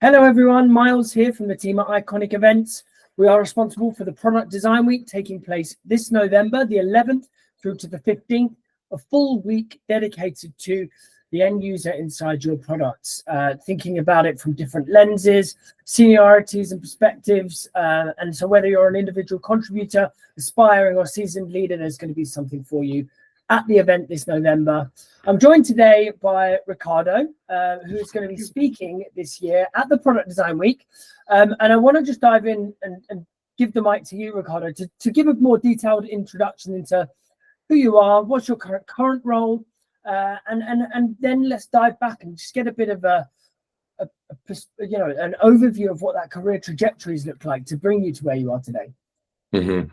Hello everyone, Miles here from the team at Iconic Events. We are responsible for the Product Design Week taking place this November, the 11th through to the 15th, a full week dedicated to the end user inside your products, thinking about it from different lenses, seniorities and perspectives. And so whether you're an individual contributor, aspiring or seasoned leader, there's going to be something for you at the event this November. I'm joined today by Ricardo, who is going to be speaking this year at the Product Design Week. And I want to just dive in and give the mic to you, Ricardo, to give a more detailed introduction into who you are, what's your current role, and then let's dive back and just get a bit of an overview of what that career trajectories look like to bring you to where you are today.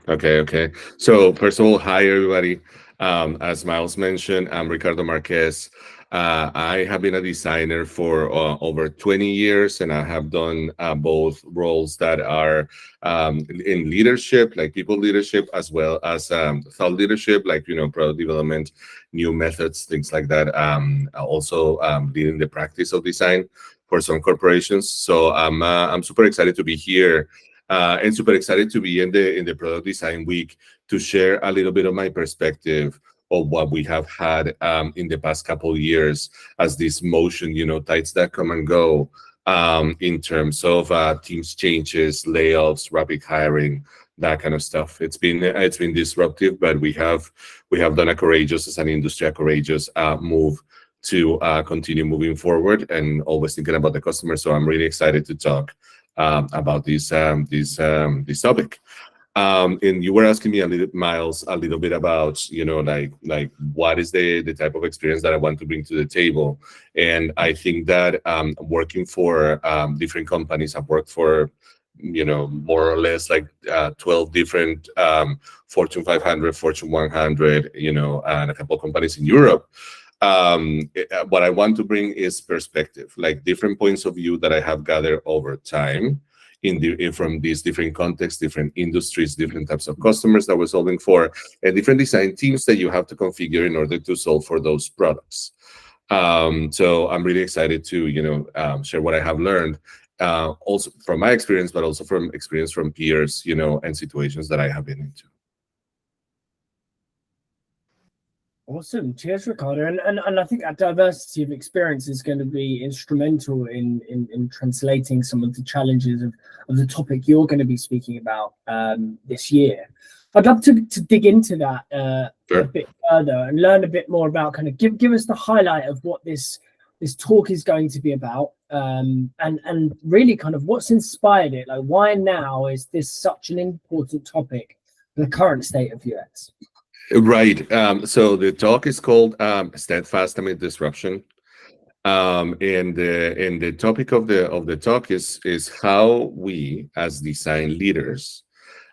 Okay. So first of all, hi everybody. As Miles mentioned, I'm Ricardo Marquez. I have been a designer for over 20 years, and I have done both roles that are in leadership, like people leadership, as well as thought leadership, like product development, new methods, things like that. Also leading the practice of design for some corporations. So I'm super excited to be here. And super excited to be in the Product Design Week to share a little bit of my perspective of what we have had in the past couple of years as this motion, tides that come and go in terms of teams changes, layoffs, rapid hiring, that kind of stuff. It's been disruptive, but we have done as an industry, a courageous move to continue moving forward and always thinking about the customer. So I'm really excited to talk about this topic. And you were asking me Miles, a little bit about, like what is the type of experience that I want to bring to the table. And I think that working for different companies, I've worked for, more or less like 12 different Fortune 500, Fortune 100, and a couple of companies in Europe. What I want to bring is perspective, like different points of view that I have gathered over time from these different contexts, different industries, different types of customers that we're solving for, and different design teams that you have to configure in order to solve for those products. So I'm really excited to share what I have learned, also from my experience, but also from experience from peers, and situations that I have been into. Awesome. Cheers, Ricardo. And I think that diversity of experience is going to be instrumental in translating some of the challenges of the topic you're going to be speaking about this year. I'd love to dig into that Sure. a bit further and learn a bit more about kind of give us the highlight of what this talk is going to be about, and really kind of what's inspired it. Like, why now is this such an important topic for the current state of UX? Right. So the talk is called Steadfast Amid Disruption. And the topic of the talk is how we as design leaders,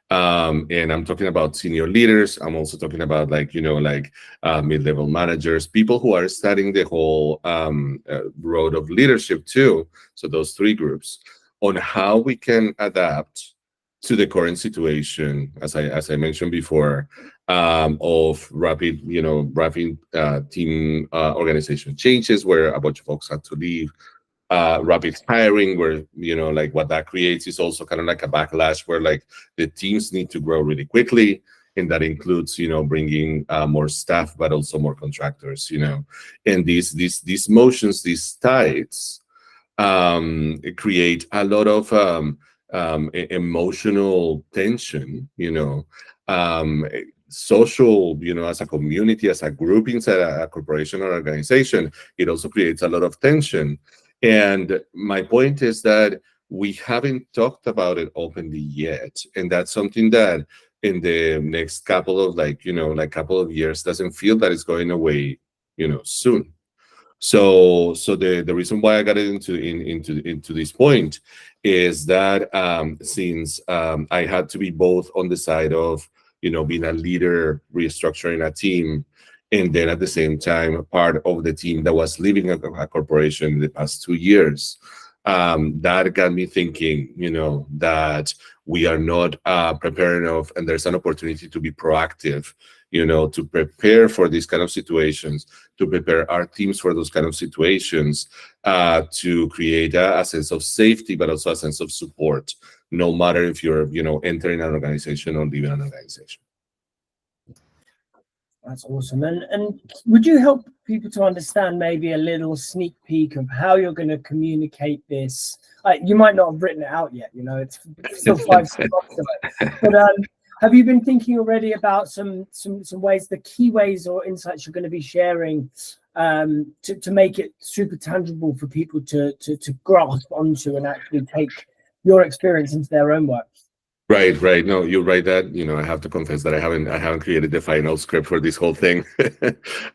and I'm talking about senior leaders. I'm also talking about mid-level managers, people who are studying the whole road of leadership too. So those three groups on how we can adapt to the current situation, as I mentioned before, of rapid team organization changes where a bunch of folks had to leave, rapid hiring where what that creates is also kind of like a backlash where like the teams need to grow really quickly, and that includes bringing more staff but also more contractors, and these motions, these tides create a lot of emotional tension, social, as a community, as a group inside a corporation or organization. It also creates a lot of tension. And my point is that we haven't talked about it openly yet. And that's something that in the next couple of years doesn't feel that it's going away, soon. So the reason why I got into this point is that since I had to be both on the side of being a leader, restructuring a team, and then at the same time part of the team that was leaving a corporation in the past 2 years, that got me thinking, that we are not prepared enough, and there's an opportunity to be proactive, to prepare for these kind of situations, to prepare our teams for those kind of situations, to create a sense of safety, but also a sense of support, no matter if you're, entering an organization or leaving an organization. That's awesome. And would you help people to understand maybe a little sneak peek of how you're going to communicate this? You might not have written it out yet, it's still 5 6 months away. But have you been thinking already about some ways, the key ways or insights you're going to be sharing to make it super tangible for people to grasp onto and actually take your experience into their own work? Right. No, you're right that, I have to confess that I haven't created the final script for this whole thing.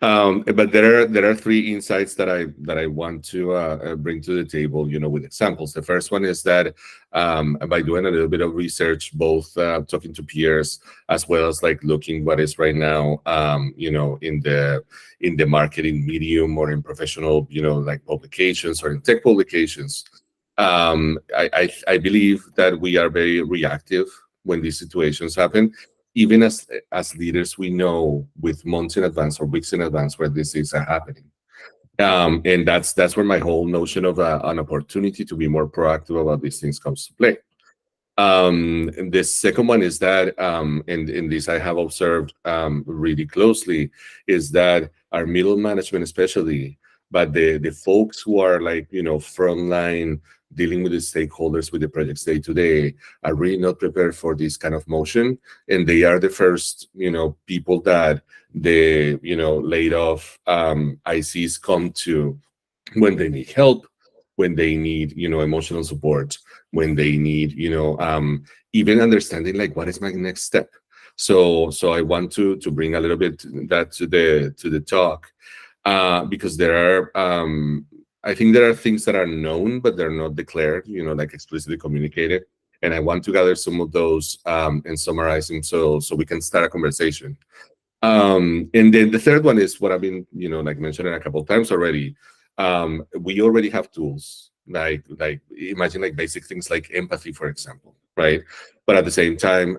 But there are 3 insights that I want to bring to the table, with examples. The first one is that by doing a little bit of research, both talking to peers as well as like looking what is right now, in the marketing medium or in professional, like publications or in tech publications. I believe that we are very reactive when these situations happen. Even as leaders, we know with months in advance or weeks in advance where these things are happening. And that's where my whole notion of an opportunity to be more proactive about these things comes to play. And the second one is that, and this I have observed really closely, is that our middle management especially, but the folks who are like, frontline dealing with the stakeholders with the projects day to day are really not prepared for this kind of motion. And they are the first, people that the, laid off ICs come to when they need help, when they need, emotional support, when they need, even understanding like what is my next step. So I want to bring a little bit that to the talk, because there are I think there are things that are known but they're not declared, like explicitly communicated, and I want to gather some of those and summarize them so we can start a conversation. And then the third one is what I've been, like mentioning a couple of times already. We already have tools like imagine like basic things like empathy, for example, right? But at the same time,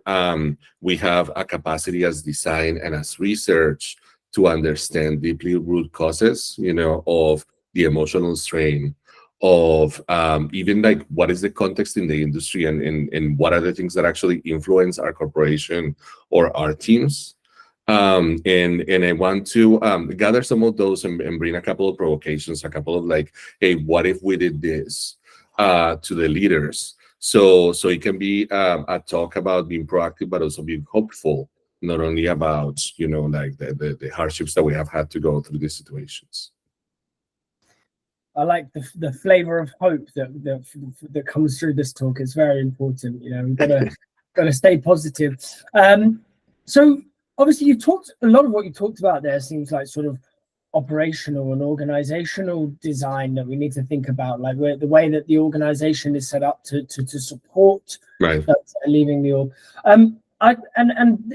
we have a capacity as design and as research to understand deeply root causes, of the emotional strain, of even like what is the context in the industry, and what are the things that actually influence our corporation or our teams. And I want to gather some of those and bring a couple of provocations, a couple of like, hey, what if we did this to the leaders? So it can be a talk about being proactive, but also being hopeful, not only about, like the hardships that we have had to go through these situations. I like the flavor of hope that comes through this talk. It's very important. We've got to stay positive. So obviously, you've talked a lot of what you talked about there seems like sort of operational and organizational design that we need to think about, like the way that the organization is set up to support right leaving the org. And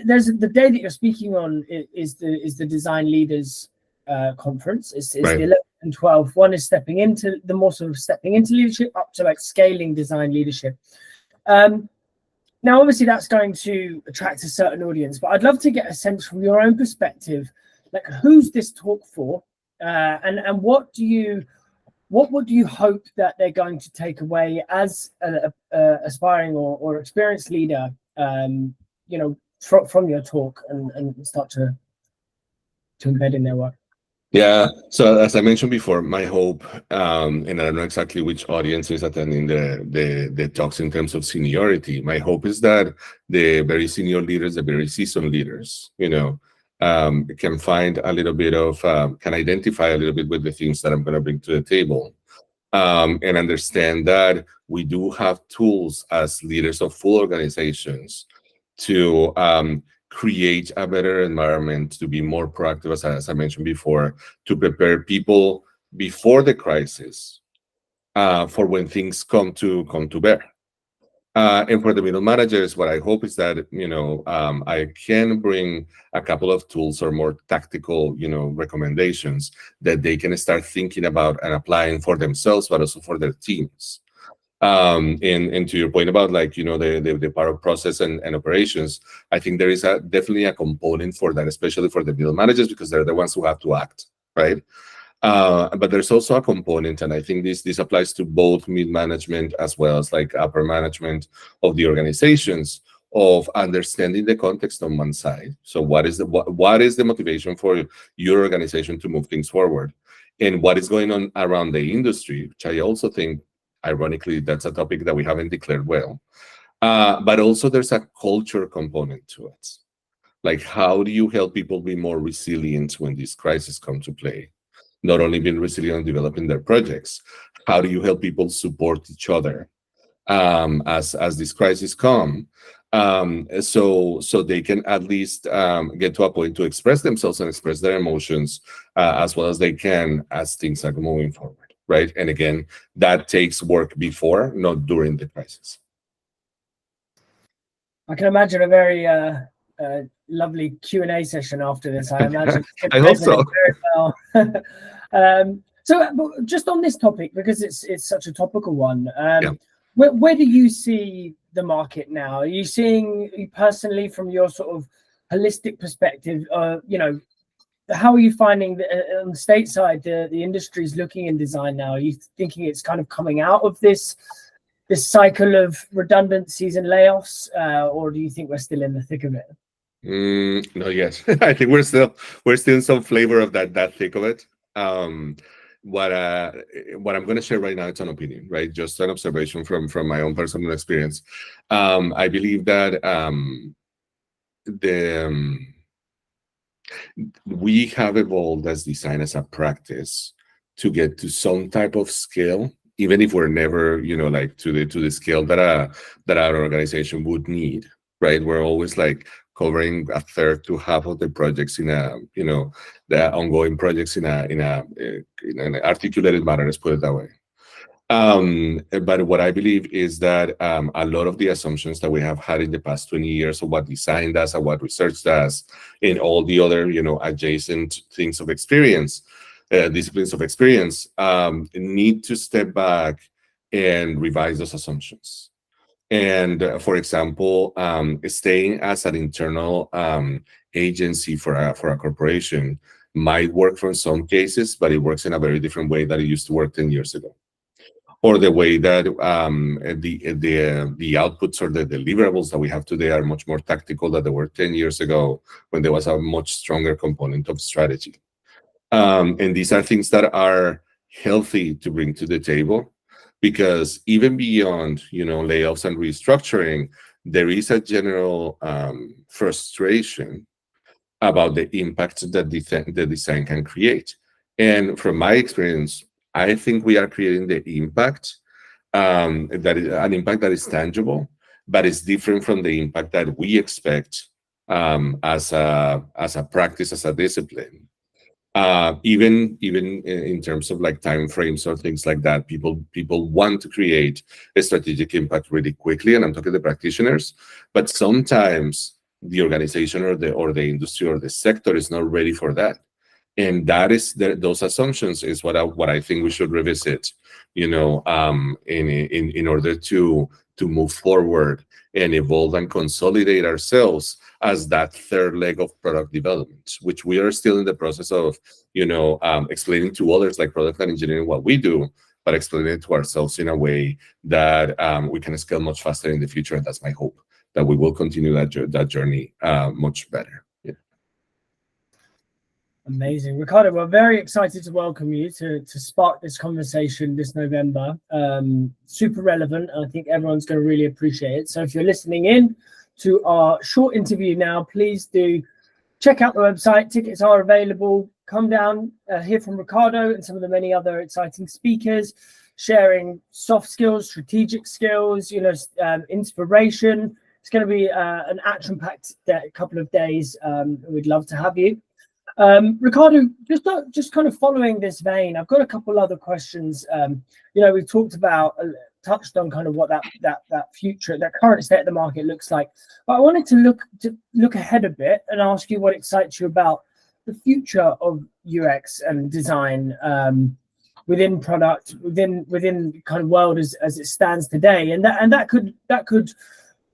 there's the day that you're speaking on is the Design Leaders Conference. It's right. The 11th and 12th. One is stepping into leadership, up to like scaling design leadership. Now, obviously, that's going to attract a certain audience, but I'd love to get a sense from your own perspective, like who's this talk for, and what would you hope that they're going to take away as an aspiring or experienced leader, from your talk and start to embed in their work. Yeah. So as I mentioned before, my hope, and I don't know exactly which audience is attending the talks in terms of seniority. My hope is that the very senior leaders, the very seasoned leaders, can find a little bit of, can identify a little bit with the things that I'm going to bring to the table, and understand that we do have tools as leaders of full organizations to create a better environment, to be more proactive, as I mentioned before, to prepare people before the crisis for when things come to bear. And for the middle managers, what I hope is that, I can bring a couple of tools or more tactical, recommendations that they can start thinking about and applying for themselves, but also for their teams. And to your point about like, the part of process and operations, I think there is definitely a component for that, especially for the middle managers, because they're the ones who have to act, right? But there's also a component, and I think this applies to both mid management as well as like upper management of the organizations, of understanding the context on one side. So what is the motivation for your organization to move things forward, and what is going on around the industry, which I also think, ironically, that's a topic that we haven't declared well. But also there's a culture component to it. Like, how do you help people be more resilient when these crises come to play? Not only being resilient in developing their projects, how do you help people support each other as these crises come, so they can at least get to a point to express themselves and express their emotions as well as they can as things are moving forward, right? And again, that takes work before, not during the crisis. I can imagine a very lovely Q&A session after this. I imagine I hope so. Very well. So just on this topic, because it's such a topical one, where do you see the market now? Are you seeing, personally, from your sort of holistic perspective, how are you finding on the state side the industry's looking in design now? Are you thinking it's kind of coming out of this cycle of redundancies and layoffs, or do you think we're still in the thick of it? No, yes. I think we're still in some flavor of that thick of it. What I'm going to share right now, it's an opinion, right? Just an observation from my own personal experience. I believe that we have evolved as design as a practice to get to some type of scale, even if we're never, like to the scale that our organization would need, right? We're always like covering a third to half of the projects in the ongoing projects in an articulated manner, let's put it that way. But what I believe is that a lot of the assumptions that we have had in the past 20 years of what design does and what research does, and all the other, adjacent things of experience, disciplines of experience, need to step back and revise those assumptions. And for example, staying as an internal agency for a corporation might work for some cases, but it works in a very different way that it used to work 10 years ago. Or the way that the outputs or the deliverables that we have today are much more tactical than they were 10 years ago, when there was a much stronger component of strategy. And these are things that are healthy to bring to the table, because even beyond, layoffs and restructuring, there is a general frustration about the impact that the design can create. And from my experience, I think we are creating the impact, that is an impact that is tangible, but it's different from the impact that we expect as a practice, as a discipline. Even in terms of like time frames or things like that, people want to create a strategic impact really quickly, and I'm talking to the practitioners. But sometimes the organization or the industry or the sector is not ready for that, and that is those assumptions is what I think we should revisit, in order to move forward and evolve and consolidate ourselves as that third leg of product development, which we are still in the process of, explaining to others like product and engineering what we do, but explaining it to ourselves in a way that we can scale much faster in the future. And that's my hope, that we will continue that journey much better. Yeah. Amazing. Ricardo, we're very excited to welcome you to spark this conversation this November. Super relevant. I think everyone's going to really appreciate it. So if you're listening in to our short interview now, please do check out the website. Tickets are available. Come down, hear from Ricardo and some of the many other exciting speakers, sharing soft skills, strategic skills, inspiration. It's going to be an action-packed couple of days. We'd love to have you. Ricardo, just kind of following this vein, I've got a couple other questions. We've touched on kind of what that future, that current state of the market looks like. But I wanted to look ahead a bit and ask you what excites you about the future of UX and design. within product, within kind of world as it stands today, and that could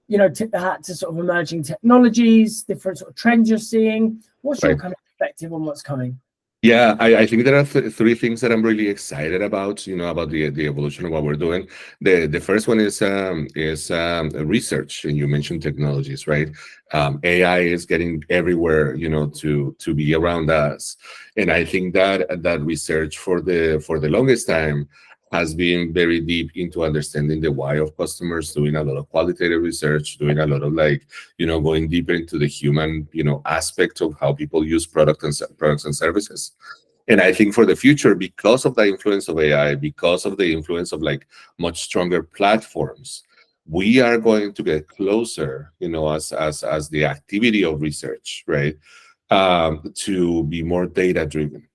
you know, tip the hat to sort of emerging technologies, different sort of trends you're seeing. What's your Right. kind of perspective on what's coming? Yeah, I think there are three things that I'm really excited about, about the evolution of what we're doing. The first one is research, and you mentioned technologies, right? AI is getting everywhere, to be around us, and I think that research for the longest time has been very deep into understanding the why of customers, doing a lot of qualitative research, doing a lot of going deeper into the human, aspect of how people use products and services. And I think for the future, because of the influence of AI, because of the influence of much stronger platforms, we are going to get closer, as the activity of research, right, to be more data driven,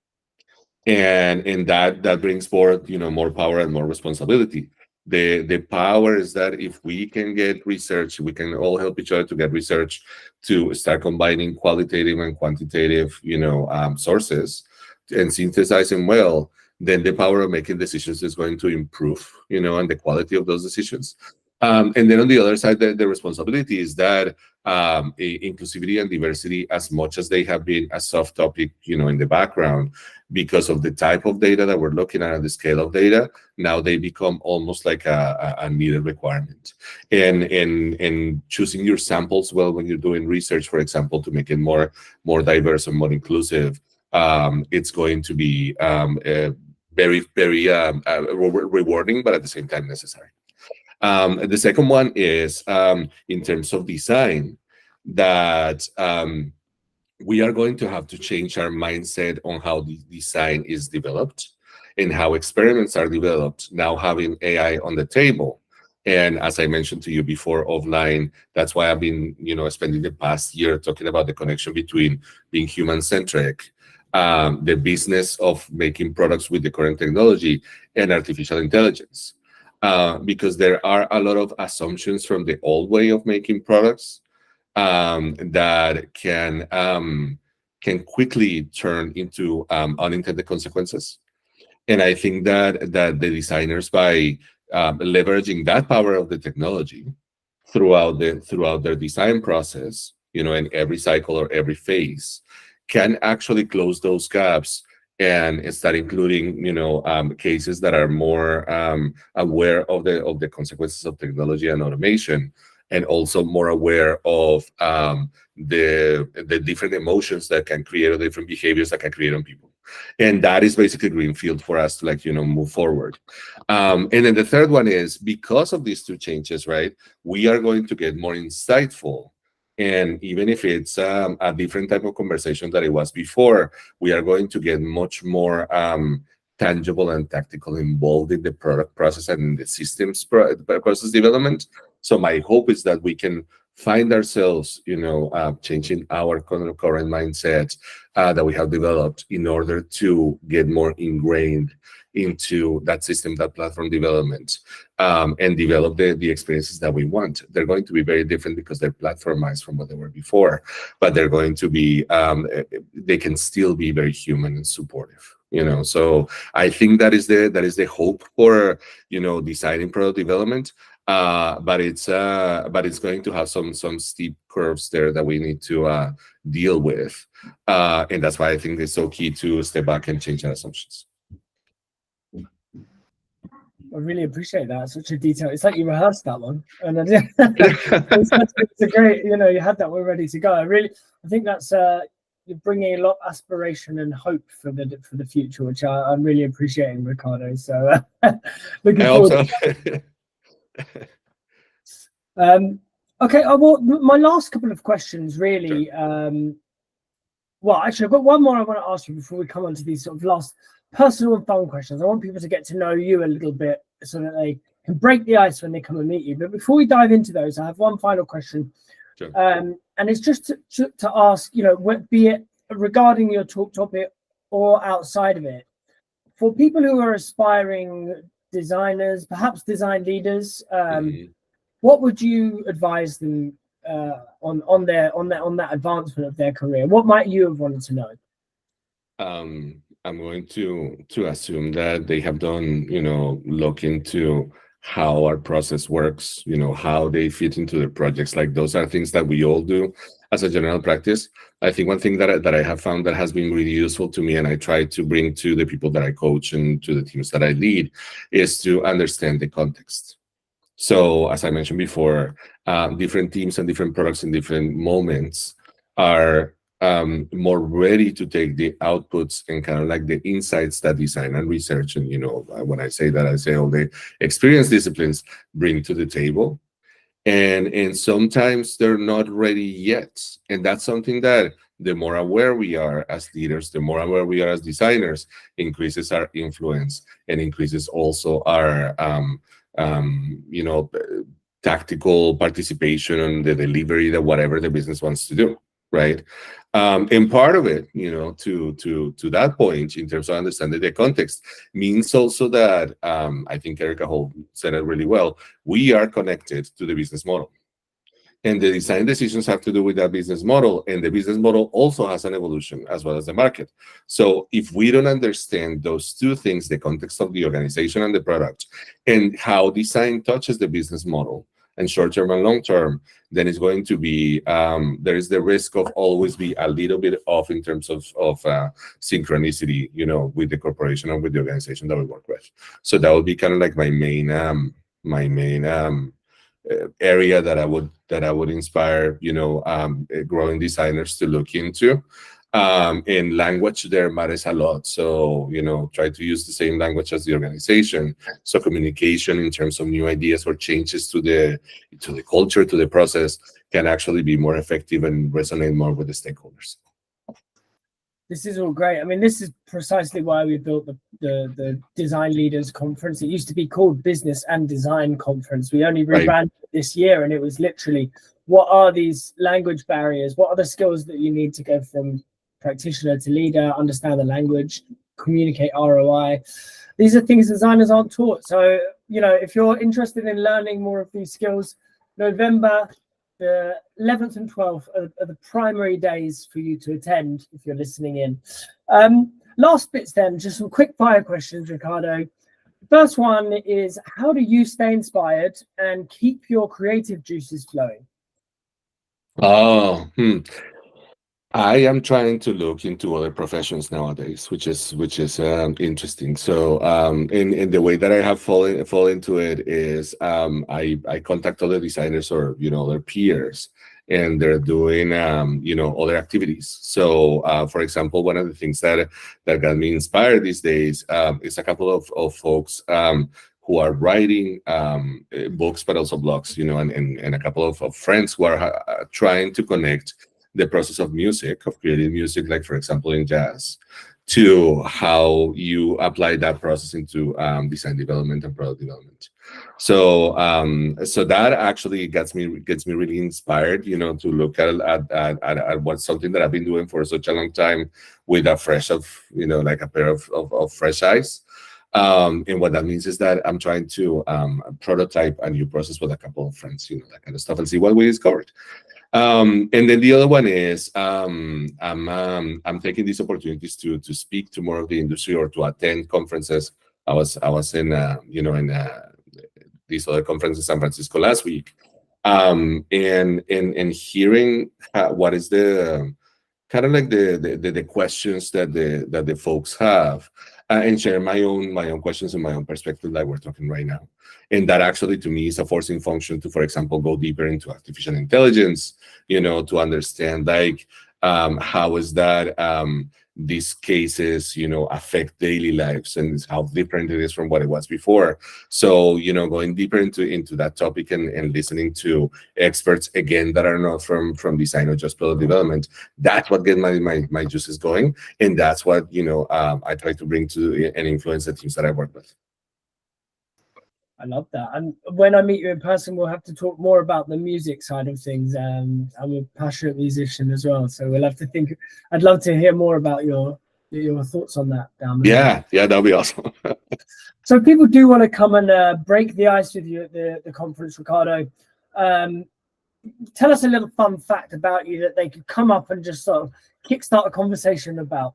and that brings forth more power and more responsibility. The power is that if we can get research, we can all help each other to get research, to start combining qualitative and quantitative sources and synthesize them well, then the power of making decisions is going to improve, and the quality of those decisions. And then on the other side, the responsibility is that inclusivity and diversity, as much as they have been a soft topic, in the background, because of the type of data that we're looking at and the scale of data, now they become almost like a needed requirement. And choosing your samples well when you're doing research, for example, to make it more diverse and more inclusive, it's going to be very, very rewarding, but at the same time necessary. The second one is, in terms of design, that we are going to have to change our mindset on how the design is developed and how experiments are developed, now having AI on the table. And as I mentioned to you before offline, that's why I've been, spending the past year talking about the connection between being human-centric, the business of making products with the current technology, and artificial intelligence. Because there are a lot of assumptions from the old way of making products that can quickly turn into unintended consequences. And I think that the designers, by leveraging that power of the technology throughout their design process, in every cycle or every phase, can actually close those gaps and start including cases that are more aware of the consequences of technology and automation, and also more aware of the different emotions that can create, or different behaviors that can create on people. And that is basically greenfield for us to move forward. And then the third one is, because of these two changes, right, we are going to get more insightful. And even if it's a different type of conversation that it was before, we are going to get much more tangible and tactical involved in the product process and in the systems process development. So my hope is that we can find ourselves, changing our current mindset that we have developed, in order to get more ingrained into that system, that platform development, and develop the experiences that we want. They're going to be very different because they're platformized from what they were before, but they're going to be, they can still be very human and supportive. So I think that is the hope for designing product development. But it's going to have some steep curves there that we need to deal with, and that's why I think it's so key to step back and change our assumptions. I really appreciate that. Such a detail. It's like you rehearsed that one, and it's a great. You had that one ready to go. I think that's you're bringing a lot of aspiration and hope for the future, which I'm really appreciating, Ricardo. So looking forward. Okay. Well, my last couple of questions, really. Sure. Well, actually, I've got one more I want to ask you before we come on to these sort of last personal and fun questions. I want people to get to know you a little bit so that they can break the ice when they come and meet you. But before we dive into those, I have one final question. Sure. And it's just to ask, be it regarding your talk topic or outside of it, for people who are aspiring designers, perhaps design leaders, what would you advise them on that advancement of their career? What might you have wanted to know? I'm going to assume that they have done, look into how our process works, how they fit into the projects. Like those are things that we all do as a general practice. I think one thing that I have found that has been really useful to me, and I try to bring to the people that I coach and to the teams that I lead, is to understand the context. So, as I mentioned before, different teams and different products in different moments are more ready to take the outputs and kind of like the insights that design and research, and when I say that, I say all the experience disciplines bring to the table, and sometimes they're not ready yet, and that's something that the more aware we are as leaders, the more aware we are as designers, increases our influence and increases also our tactical participation on the delivery that whatever the business wants to do, right? And part of it, to that point, in terms of understanding the context, means also that I think Erica Holt said it really well. We are connected to the business model. And the design decisions have to do with that business model. And the business model also has an evolution as well as the market. So if we don't understand those two things, the context of the organization and the product, and how design touches the business model, and short-term and long-term, then it's going to be, there is the risk of always be a little bit off in terms of synchronicity, with the corporation or with the organization that we work with. So that would be kind of like my main area that I would inspire growing designers to look into. And language there matters a lot. So try to use the same language as the organization. So communication in terms of new ideas or changes to the culture, to the process, can actually be more effective and resonate more with the stakeholders. This is all great. I mean, this is precisely why we built the Design Leaders Conference. It used to be called Business and Design Conference. We only rebranded it this year, and it was literally, what are these language barriers? What are the skills that you need to go from practitioner to leader, understand the language, communicate ROI? These are things designers aren't taught. So, if you're interested in learning more of these skills, November the 11th and 12th are the primary days for you to attend if you're listening in. Last bits then, just some quick fire questions, Ricardo. First one is, how do you stay inspired and keep your creative juices flowing? I am trying to look into other professions nowadays, which is interesting. So, in the way that I have fall into it is, I contact other designers or their peers, and they're doing other activities. So, for example, one of the things that got me inspired these days is a couple of folks who are writing books, but also blogs, and a couple of friends who are trying to connect the process of music, of creating music, like for example in jazz, to how you apply that process into design development and product development. So so that actually gets me really inspired, to look at what's something that I've been doing for such a long time with a fresh like a pair of fresh eyes. And what that means is that I'm trying to prototype a new process with a couple of friends, that kind of stuff, and see what we discovered. And then the other one is I'm taking these opportunities to speak to more of the industry or to attend conferences. I was in these other conferences in San Francisco last week, and hearing what is the kind of like the questions that the folks have, and share my own questions and my own perspective, like we're talking right now. And that actually to me is a forcing function to, for example, go deeper into artificial intelligence, to understand like how is that these cases affect daily lives and how different it is from what it was before. So going deeper into that topic and listening to experts again that are not from design or just product development, that's what gets my juices going, and that's what I try to bring to and influence the teams that I work with. I love that. And when I meet you in person, we'll have to talk more about the music side of things. I'm a passionate musician as well, so we'll have to think. I'd love to hear more about your thoughts on that down there. Yeah, that'll be awesome. So people do want to come and break the ice with you at the conference, Ricardo. Tell us a little fun fact about you that they could come up and just sort of kickstart a conversation about.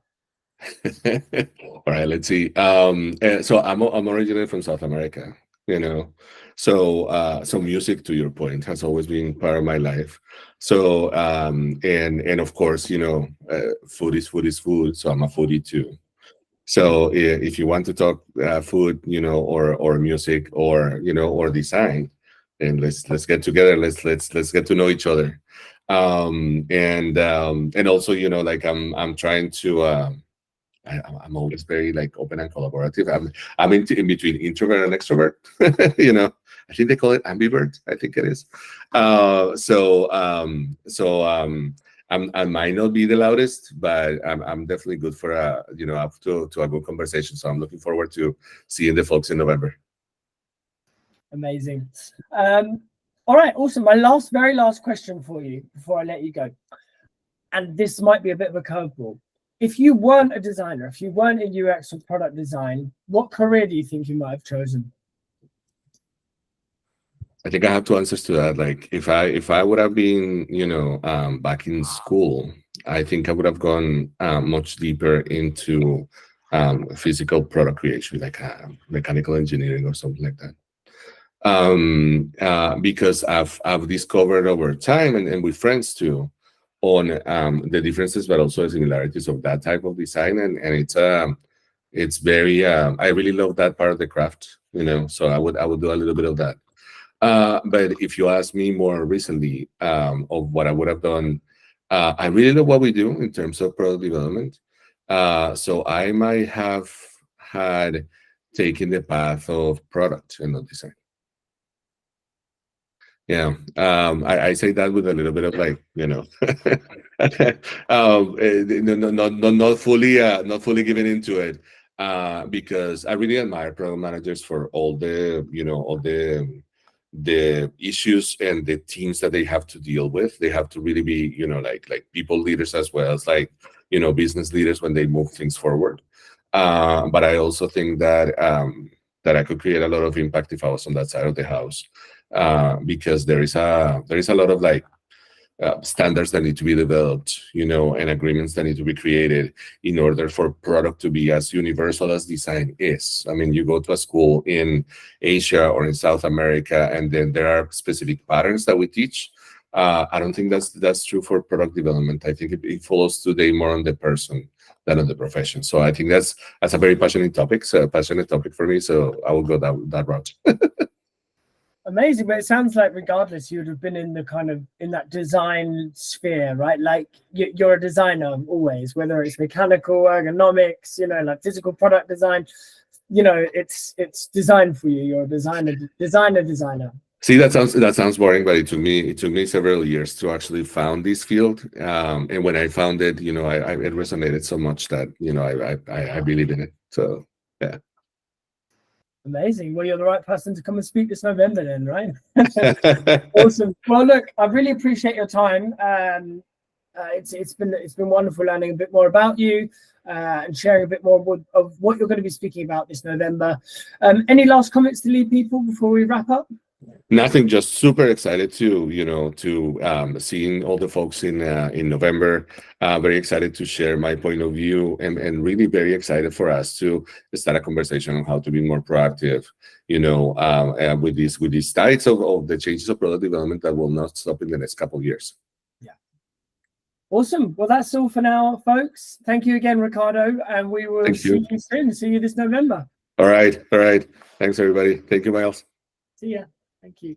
All right, let's see. So I'm originally from South America, you know. So music, to your point, has always been part of my life. So and of course, food is food is food. So I'm a foodie too. So if you want to talk food, or music, or design, then let's get together. Let's get to know each other. And also, like I'm trying to. I'm always very like open and collaborative. I'm in between introvert and extrovert. I think they call it ambivert. I think it is. I might not be the loudest, but I'm definitely good for up to a good conversation. So I'm looking forward to seeing the folks in November. Amazing. All right, awesome. My very last question for you before I let you go, and this might be a bit of a curveball. If you weren't a designer, if you weren't in UX or product design, what career do you think you might have chosen? I think I have two answers to that. Like if I would have been, back in school, I think I would have gone much deeper into physical product creation, like mechanical engineering or something like that. Because I've discovered over time and with friends too on the differences, but also the similarities of that type of design, and it's very I really love that part of the craft, So I would do a little bit of that. But if you ask me more recently of what I would have done, I really love what we do in terms of product development. So I might have had taken the path of product and not design. Yeah, I say that with a little bit of like, not fully giving into it, because I really admire product managers for all the issues and the teams that they have to deal with. They have to really be, like people leaders as well as like, business leaders when they move things forward. But I also think that I could create a lot of impact if I was on that side of the house. Because there is a lot of like standards that need to be developed, and agreements that need to be created in order for product to be as universal as design is. I mean, you go to a school in Asia or in South America, and then there are specific patterns that we teach. I don't think that's true for product development. I think it follows today more on the person than on the profession. So I think that's a very passionate topic. So a passionate topic for me. So I will go that route. Amazing, but it sounds like regardless, you'd have been in that design sphere, right? Like you're a designer always, whether it's mechanical, ergonomics, like physical product design, it's designed for you. You're a designer. See, that sounds boring, but it took me several years to actually found this field. And when I found it, it resonated so much that I believe in it. So yeah. Amazing. Well, you're the right person to come and speak this November then, right? Awesome. Well, look, I really appreciate your time. It's been wonderful learning a bit more about you and sharing a bit more of what you're going to be speaking about this November. Any last comments to leave people before we wrap up? Nothing, just super excited to seeing all the folks in November. Very excited to share my point of view, and really very excited for us to start a conversation on how to be more proactive, with these types of the changes of product development that will not stop in the next couple of years. Yeah. Awesome. Well, that's all for now, folks. Thank you again, Ricardo, and we will see you soon. See you this November. All right. Thanks, everybody. Thank you, Miles. See ya. Thank you.